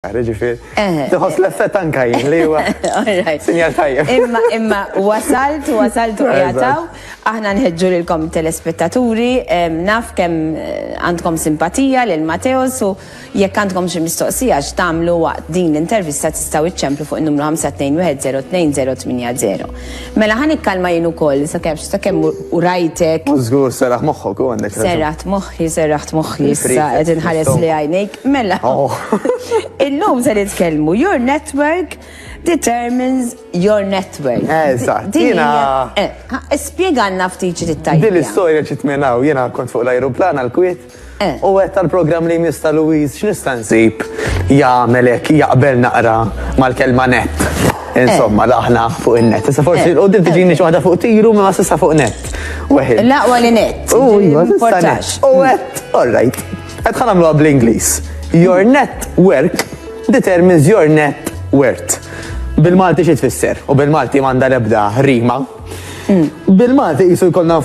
Ġifir, tħoss l-effett anka jien li huwa sinjal tajjeb. Imma wasaltu qiegħataw, aħna nħeġġu lilkom telespettaturi, naf kemm għandkom simpatija lil Mateos u jekk għandkom xi mistoqsija x'tagħmlu waqt din l-intervista tistgħu iċċemplu fuq in-numru 5210280. Mela ħa nikkalma jien ukoll sakemm u rajtek. Żgur serraħ moħħok u għandek. Serraħt moħħi issa qed inħares li għajnejk. Mela. Illum se nitkellmu, your network determines your network. Eżatt. Spjegħanna ftit it-tajba. Din l-istorja ġiet minn hawn, jiena kont fuq l-ajruplan għall-Kwiet u għedt tal-programm li Mr. Louise x'nista' nsib jagħmel hekk jaqbel naqra mal-kelma net. Insomma, aħna fuq in-net. Issa forsi l-qudiem tiġini xi waħda fuq tiru ma s'issa fuq net. L-aqwa li net. Importax. U għedt, all right. Qed ħanamluha bl-Ingliż. Your network determines your net worth. Bil-Malti xi tfisser, u bil-Malti m'għandha l-ebda rima. Bil-Malti qisu jkollna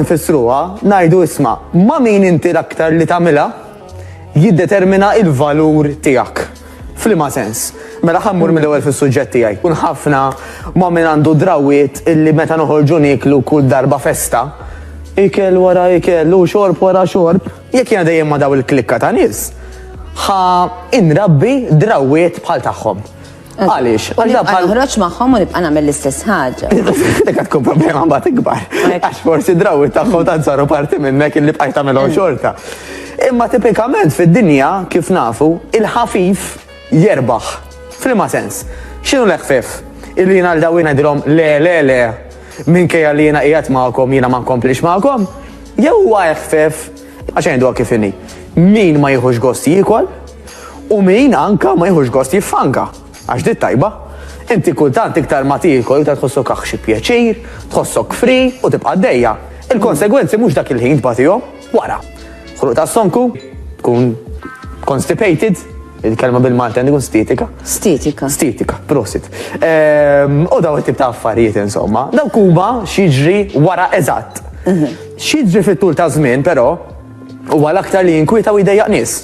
nfissruha, ngħidu isma' ma' min inti l-aktar li tagħmilha jiddetermina il-valur tiegħek. F'liema sens. Mela ħammur mill-ewwel fis-suġġett tiegħi. Kun ħafna ma' min għandu drawiet illi meta noħorġu nieklu kull darba festa, ikel wara ikel u xorb wara xorb, jekk jiena dejjem ma' daw il-klikka ta' nies. Inrabbi drawiet bħal tagħhom. Għaliex? Noħroġ magħhom u nibqa' nagħmel l-istess ħaġa. Dik tkun problema mbagħad ikbar. Għax forsi drawiet tagħhom tant saru parti minnek illi bqajt tagħmelhom xorta. Imma tipikament fid-dinja kif nafu il-ħafif jerbaħ. F'liema sens. X'inhu l-ħfif? Illi jiena l-daw ngħidilhom le minkejja li jiena qiegħed magħkom jiena ma nkomplix magħkom? Jew huwa ħfif għax ngħiduha kif inhi. Min ma jieħux gost jiekol u min anka ma jieħux gost jiffanka. Għax dit tajba. Inti kultant iktar ma tiekol iktar tħossok aħxi pjaċir, tħossok free u tibqa' għaddejja. Il-konsegwenzi mhux dak il-ħin tbagħtihom wara. Ħruq tas-sonku, tkun constipated, il-kelma bil-Malti għandi tkun Stetika, prosit. U daw it-tip ta' affarijiet insomma. Dawk huma x'jiġri wara eżatt. X'jiġri fit-tul ta' żmien però huwa l-aktar li jinkwita u jdejjaq nies.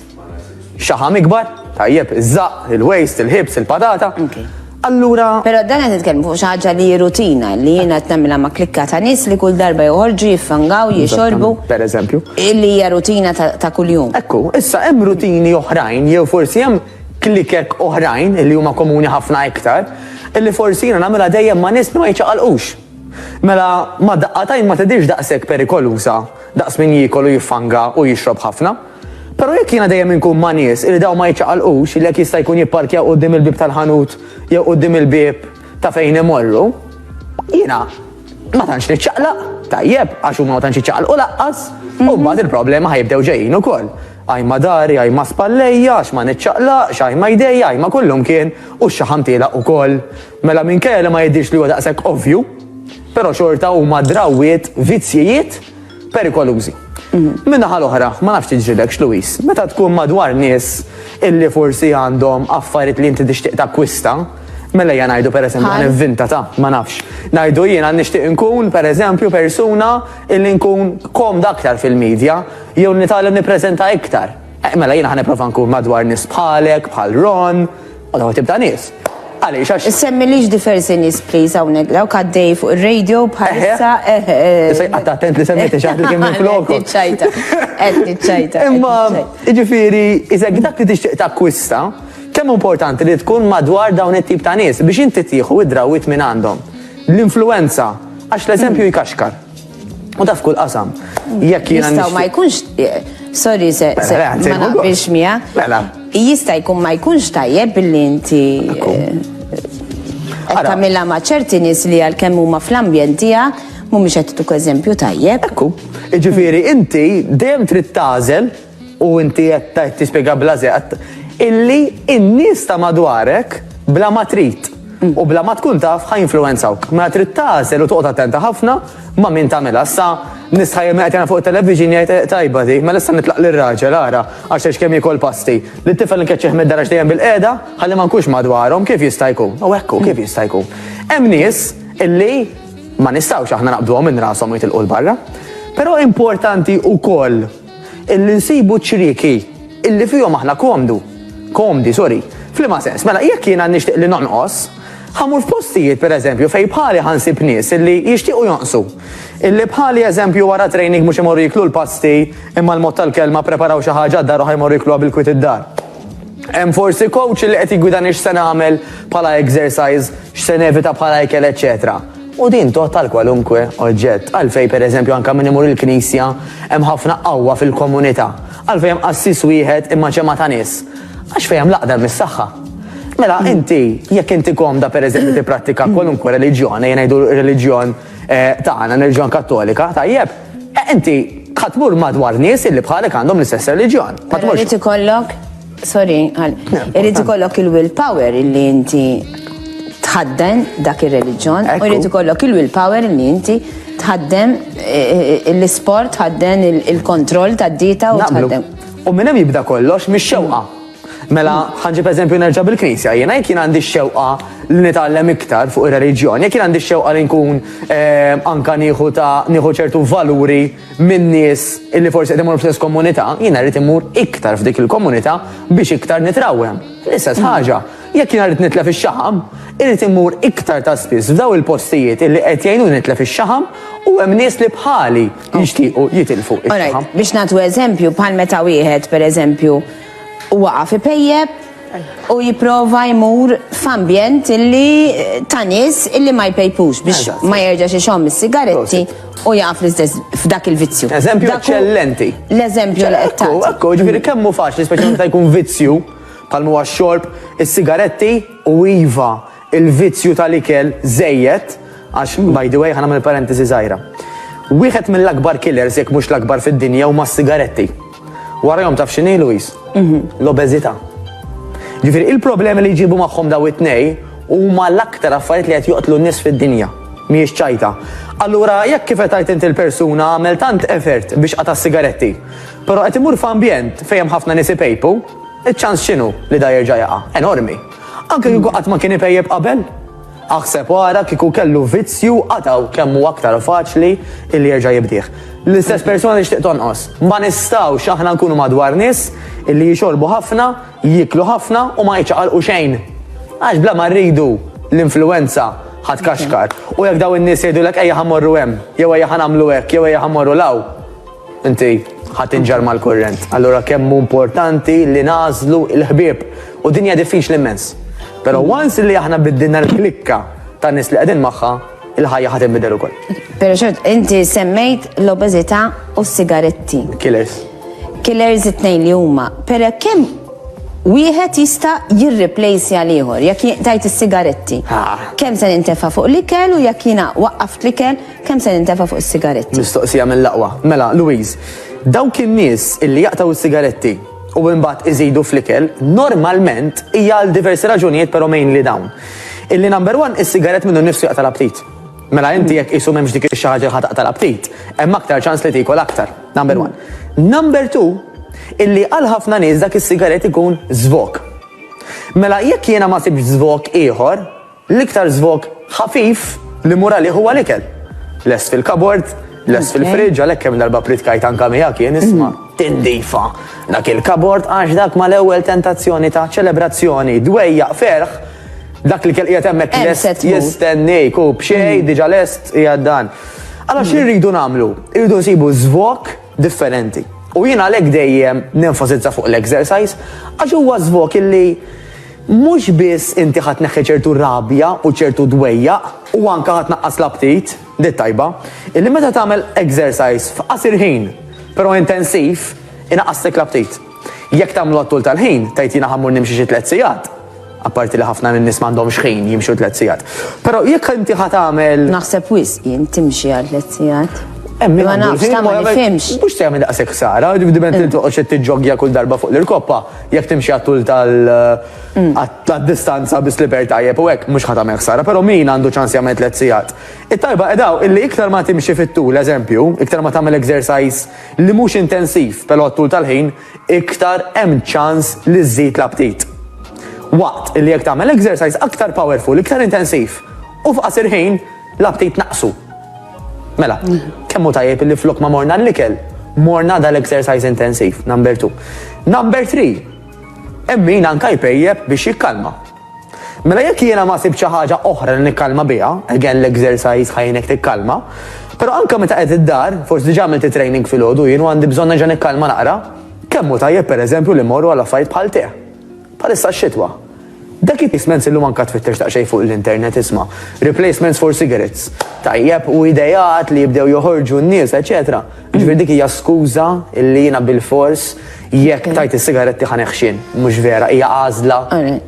Xaħam ikbar, tajjeb, iż-żaq, il-waist, il-ħibs, il-patata. Allura. Però dan qed nitkellmu fuq xi ħaġa li rutina li jiena qed nagħmilha ma' klikka ta' nies li kull darba joħorġu jiffangaw, jixorbu. Pereżempju. Li hija rutina ta' kuljum. Ekku, issa hemm rutini oħrajn jew forsi hemm klikek oħrajn li huma komuni ħafna iktar, illi forsi jiena nagħmilha dejjem ma' nies ma jiċċaqalqux. Mela ma' daqqatajn ma tidirx daqshekk perikoluża daqs min jiekol u jiffanga u jixrob ħafna. Però jekk jiena dejjem inkun ma' nies li daw ma jiċċaqalqux li jekk jista' jkun jipparkja quddiem il-bib tal-ħanut jew quddiem il-bib ta' fejn imorru, jiena ma tantx niċċaqlaq, tajjeb, għax huma ma tantx jiċċaqalqu laqqas, u mbagħad il-problema ħajbdew ġejjin ukoll. Ajma dari, ajma spallejja, għax ma niċċaqlaq, ajma jdejja, ajma kullum kien u x-xaħam tielaq ukoll. Mela minkejja li ma jidhirx li huwa daqshekk ovvju, però xorta huma drawiet vizzjijiet perikolużi. Minnaħa l-oħra, ma nafx tiġrilek Louise, meta tkun madwar nies illi forsi għandhom affarijiet li inti tixtieq takkwista, mela jien ngħidu pereżempju nivvinta ta' ma nafx. Ngħidu jiena nixtieq inkun pereżempju persuna illi nkun komda aktar fil-medja jew nitgħallem nippreżenta iktar. Mela jiena ħanipprova nkun madwar nies bħalek, bħal Ron, u daw tibda nies. Għaliex għax. Semmilix diversi nies please hawnhekk dawk għaddej fuq ir-radio bħalissa. Issa attent li semmejti xi ħadd li kien minn flokok. Qed niċċajta. Imma jiġifieri iżek dak li tixtieq takkwista, kemm importanti li tkun madwar dawn it-tip ta' nies biex inti tieħu id-drawwiet minn għandhom. L-influenza għax l-eżempju jkaxkar. U taf kull qasam. Jekk jiena nistgħu ma jkunx sorry se ma naqbilx miegħek. Jista' jkun ma jkunx tajjeb billi inti qed tagħmilha ma' ċerti nies li għalkemm huma fl-ambjent tiegħek mhumiex qed tagħtuk eżempju tajjeb. Ekku. Jiġifieri inti dejjem trid tagħżel u inti qed tispjega blażeq illi n-nies ta' madwarek bla ma trid u bla ma tkun taf ħajinfluwenzawk. Ma trid tagħżel u toqgħod attenta ħafna ma' min tagħmilha. Issa nisħajjem qed fuq television jgħid tajba di, ma issa nitlaq lir-raġel ara għax kemm jikol pasti. Li t-tifel nkeċċeħ mid-daraġ dejjem bil-qiegħda ħalli ma nkunx madwarhom kif jista' jkun. U hekk kif jista' jkun. Hemm nies illi ma nistgħux aħna naqbduhom minn rashom jitilqu l-barra, però importanti wkoll illi nsibu ċrieki illi fihom aħna komdi, Flima sens, mela jekk jiena nixtieq li nonqos, ħamur f'postijiet pereżempju fejn bħali ħansib nies illi jixtiequ jonqsu. Illi bħali eżempju wara training mhux imorru jiklu l-pasti imma l-mod tal-kelma preparaw xi ħaġa d-dar u ħajmorru jikluha bil-kwit id-dar. Hemm forsi coach li qed jgwidani x'se nagħmel bħala exercise, x'se nevita bħala ikel, eċetera. U din total kwalunkwe oġġett. Għalfej pereżempju anke min imur il-Knisja hemm ħafna qawwa fil-komunità. Għalfej hemm assis wieħed imma ġemma ta' nies. Għax fejn hemm laqda mis-saħħa. Mela inti jekk inti komda pereżempju tipprattika kwalunkwe reliġjon, jgħidu reliġjon tagħna, reliġjon Kattolika, tajjeb, inti ħatmur madwar nies illi bħalek għandhom l-istess reliġjon. Irid ikollok, sorry, irid ikollok il-willpower illi inti tħaddem dak ir-reliġjon u jrid ikollok il-willpower li inti tħaddem l-isport, tħaddem il-kontroll tad-dieta u tħaddem. U minn hemm jibda kollox mix-xewqa. Mela ħanġib eżempju nerġa' bil-Knisja, jiena jekk jien għandi x-xewqa li nitgħallem iktar fuq ir-reliġjon, jekk jien għandi x-xewqa li nkun anke nieħu ċertu valuri minn nies illi forsi qed imorru fl-istess komunità, jiena rrid imur iktar f'dik il-komunità biex iktar nitrawhem. L-istess ħaġa, jekk jiena rrid nitlef ix-xaħam, irrid imur iktar ta' spiss f'daw il-postijiet illi qed jgħinuni nitlef ix-xaħam u hemm nies li bħali jixtiequ jitilfu ix-xaħam. Biex nagħtu eżempju bħal meta wieħed pereżempju waqa' ipejjeb u jipprova jmur f'ambjent illi ta' nies illi ma jpejpux biex ma jerġax ixomm is-sigaretti u jaqaf l-istess f'dak il-vizzju. Eżempju eċċellenti. L-eżempju li qed tagħti. Ekku, ġifieri kemm hu faċli speċjalment meta jkun vizzju bħal huwa x-xorb, is-sigaretti u iva il-vizzju tal-ikel żejjed għax by the way ħanagħmel parentesi żgħira. Wieħed mill-akbar killers jekk mhux l-akbar fid-dinja huma s-sigaretti. Warahom taf x'inhi Luis? L-obeżità. Ġifieri il-problemi li jġibu magħhom daw it-tnej huma l-aktar affarijiet li qed joqtlu n-nies fid-dinja. Mhijiex ċajta. Allura jekk kif qed inti l-persuna għamel tant effort biex qata' sigaretti, però qed imur f'ambjent fejn hemm ħafna nies ipejpu, iċ-ċans x'inhu li da jerġa' jaqa'? Enormi. Anke kieku qatt ma kien ipejjeb qabel. Aħseb wara kieku kellu vizzju qataw kemm hu aktar faċli illi jerġa' jibdih. L-istess persuna li xtieq tonqos. Ma nistgħux aħna nkunu madwar nies illi jixorbu ħafna, jiklu ħafna u ma jiċċaqalqu xejn. Għax bla ma rridu l-influenza ħadd kaxkar. U jekk daw in-nies jgħidulek ejja ħammorru hemm, jew ejja ħanamlu hekk, jew ejja ħammorru law, inti ħadd inġar mal-kurrent. Allura kemm hu importanti li nażlu l-ħbieb u dinja diffiċli immens. Però once li aħna biddilna l-klikka tan nies li qegħdin magħha, il-ħajja ħadd inbidel ukoll. Però xort, inti semmejt l-obeżità u s-sigaretti. Killers. Killers it-tnejn li huma. Però kemm wieħed jista' jirreplace għal ieħor, jekk tajt is-sigaretti. Kemm se nintefa' fuq l-ikel u jekk jiena waqqaft l-ikel, kemm se nintefa' fuq is-sigaretti. Mistoqsija mill-aqwa. Mela, Louise, dawk in-nies illi jaqtaw is-sigaretti u mbagħad iżidu fl-ikel, normalment hija għal diversi raġunijiet però mainly dawn. Illi number one, is-sigarett minnu nnifsu jaqta' l-aptit. Mela inti jekk qisu m'hemmx dik ix-xi ħaġa ħadd taqta' l-aptit, hemm aktar ċans li tikol aktar. Number one. Number two, illi għal ħafna nies dak is-sigarett ikun żvok. Mela jekk jiena ma sibx żvok ieħor, l-iktar żvok ħafif li murali huwa l-ikel. Lest fil-kabord, lest fil-friġġ, għalhekk kemm darba pritkajt anke miegħek jien isma' tindifa. Dak il-kabord għax dak mal-ewwel tentazzjoni ta' ċelebrazzjoni, dwejjaq ferħ, dak li qiegħed hemmhekk lest jistennejk u b'xejn diġà lest qiegħed dan. Allora x'irridu nagħmlu? Irridu nsibu żvok differenti. U jien għalhekk dejjem nenfasizza fuq l-exercise għax huwa żvok illi mhux biss inti ħadd neħħi ċertu rabja u ċertu dwejjaq u anke ħadd naqqas l-aptit, dit tajba, illi meta tagħmel exercise f'qasir ħin, però intensiv, inaqqastek l-aptit. Jekk tagħmlu għat-tul tal-ħin, tajt jiena ħammur nimxi xi 3 sigħat. Apparti li ħafna nies m'għandhomx ħin jimxu 3 sigħat. Però jekk inti ħadd tagħmel naħseb wisq jien timxi għal 3 sigħat. Ma nafx ta' ma nifhimx. Mhux tagħmel daqshekk sara, dibdiment li toqgħod xi tiġġoggja kull darba fuq l-irkoppa, jekk timxi għat-tul tad-distanza bis-sliper tajjeb u hekk mhux ħadd tagħmel ħsara, però min għandu ċans jagħmel 3 sigħat. It-tajba qedaw illi iktar ma timxi fit-tul, eżempju, iktar ma tagħmel exercise li mhux intensiv però għat-tul tal-ħin, iktar hemm ċans li żżid l-aptit. Waqt illi jekk tagħmel exercise aktar powerful, iktar intensiv u f'qasir ħin l-aptit naqsu. Mela, kemm hu tajjeb illi flok ma morna l-ikel, morna dal-exercise intensiv, number 2. Number 3, emmin anka jpejjeb biex jikkalma. Mela jekk jiena ma sib xi ħaġa oħra li nikkalma biha, again l-exercise ħajnek tikkalma, però anke meta qed id-dar, forsi diġà għamilt training fil-ħodu jien u għandi bżonn nerġa' nikkalma naqra, kemm hu tajjeb pereżempju li mmorru għal affarijiet bħal te. Bħalissa x-xitwa. Dak it-replacements illum anke tfittex daqsxejn fuq l-internet isma' replacements for cigarettes. Tajjeb u idejat li jibdew joħorġu n-nies, eċetera. Ġifier dik hija skuża illi jiena bil-fors jekk tajt is-sigaretti ħaneħxin, mhux vera, hija għażla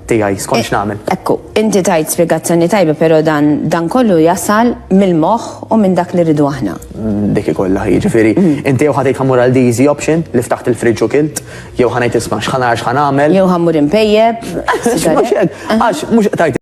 tiegħi skont x'nagħmel. Ekku, inti tajt spjegazzjoni tajba, però dan kollu jasal mill-moħħ u minn dak li rridu aħna. Dik ikollha jiġifieri, inti jew ħadejt ħammur għal easy option li ftaħt il-friġġ u kilt, jew ħanejt isma' x'ħanagħmel. Jew ħammur impejjeb. Għax mhux tajt